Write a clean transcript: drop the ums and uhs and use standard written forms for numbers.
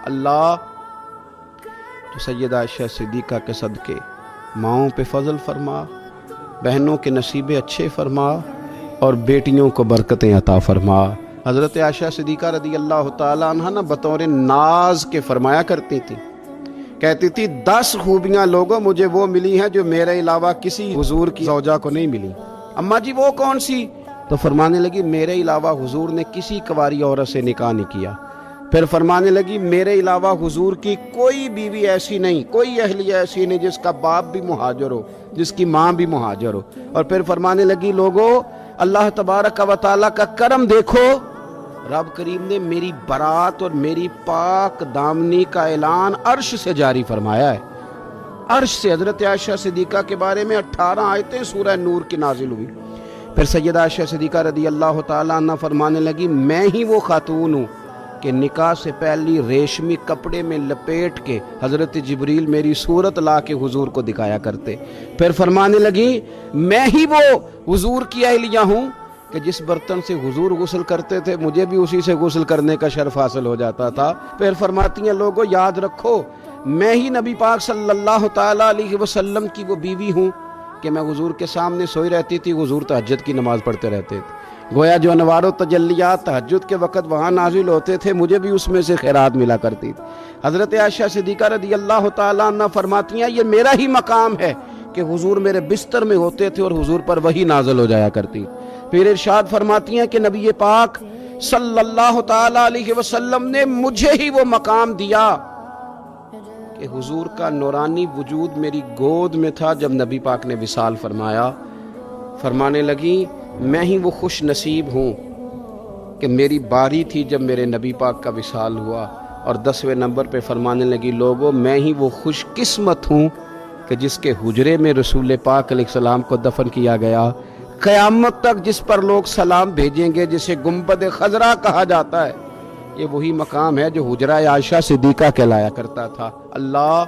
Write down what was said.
اللہ تو سیدہ عائشہ صدیقہ کے صدقے ماؤں پہ فضل فرما، بہنوں کے نصیبے اچھے فرما، اور بیٹیوں کو برکتیں عطا فرما۔ حضرت عائشہ صدیقہ رضی اللہ تعالیٰ عنہ نا بطور ناز کے فرمایا کرتی تھی، کہتی تھی 10 خوبیاں لوگوں مجھے وہ ملی ہیں جو میرے علاوہ کسی حضور کی زوجہ کو نہیں ملی۔ اماں جی وہ کون سی؟ تو فرمانے لگی میرے علاوہ حضور نے کسی کنواری عورت سے نکاح نہیں کیا۔ پھر فرمانے لگی میرے علاوہ حضور کی کوئی بیوی ایسی نہیں، کوئی اہلیہ ایسی نہیں جس کا باپ بھی مہاجر ہو، جس کی ماں بھی مہاجر ہو۔ اور پھر فرمانے لگی لوگو اللہ تبارک و تعالیٰ کا کرم دیکھو، رب کریم نے میری برات اور میری پاک دامنی کا اعلان عرش سے جاری فرمایا ہے۔ عرش سے حضرت عائشہ صدیقہ کے بارے میں 18 آیتیں سورہ نور کی نازل ہوئی۔ پھر سیدہ عائشہ صدیقہ رضی اللہ تعالیٰ عنہ فرمانے لگی میں ہی وہ خاتون ہوں کہ نکاح سے پہلی ریشمی کپڑے میں لپیٹ کے حضرت جبریل میری صورت لا کے حضور کو دکھایا کرتے۔ پھر فرمانے لگی میں ہی وہ حضور کی اہلیہ ہوں کہ جس برتن سے حضور غسل کرتے تھے مجھے بھی اسی سے غسل کرنے کا شرف حاصل ہو جاتا تھا۔ پھر فرماتی ہیں لوگوں یاد رکھو میں ہی نبی پاک صلی اللہ تعالیٰ علیہ وسلم کی وہ بیوی ہوں کہ میں حضور کے سامنے سوئی رہتی تھی، حضور تہجد کی نماز پڑھتے رہتے تھے، گویا جو انوار و تجلیات تہجد کے وقت وہاں نازل ہوتے تھے مجھے بھی اس میں سے خیرات ملا کرتی تھی۔ حضرت عائشہ صدیقہ رضی اللہ تعالیٰ عنہ فرماتی ہیں یہ میرا ہی مقام ہے کہ حضور میرے بستر میں ہوتے تھے اور حضور پر وحی نازل ہو جایا کرتی۔ پھر ارشاد فرماتی ہیں کہ نبی پاک صلی اللہ تعالیٰ علیہ وسلم نے مجھے ہی وہ مقام دیا کہ حضور کا نورانی وجود میری گود میں تھا جب نبی پاک نے وصال فرمایا۔ فرمانے لگی میں ہی وہ خوش نصیب ہوں کہ میری باری تھی جب میرے نبی پاک کا وصال ہوا۔ اور 10ویں نمبر پہ فرمانے لگی لوگوں میں ہی وہ خوش قسمت ہوں کہ جس کے حجرے میں رسول پاک علیہ السلام کو دفن کیا گیا۔ قیامت تک جس پر لوگ سلام بھیجیں گے جسے گنبد خضرا کہا جاتا ہے، یہ وہی مقام ہے جو حجرہ عائشہ صدیقہ کہلایا کرتا تھا۔ اللہ